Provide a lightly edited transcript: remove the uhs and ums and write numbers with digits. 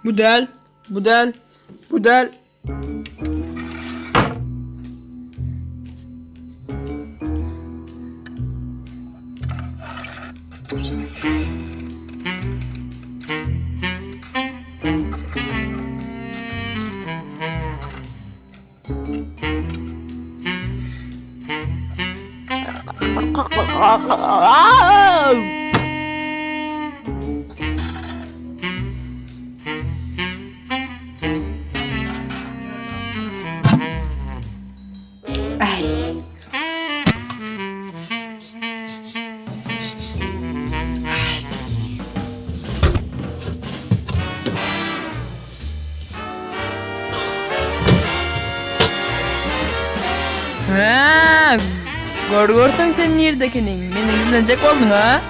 Bu del. Bu del. Bu del. Ay. Ha, görsen sen neredekining? Meni izlenecek oldun ha?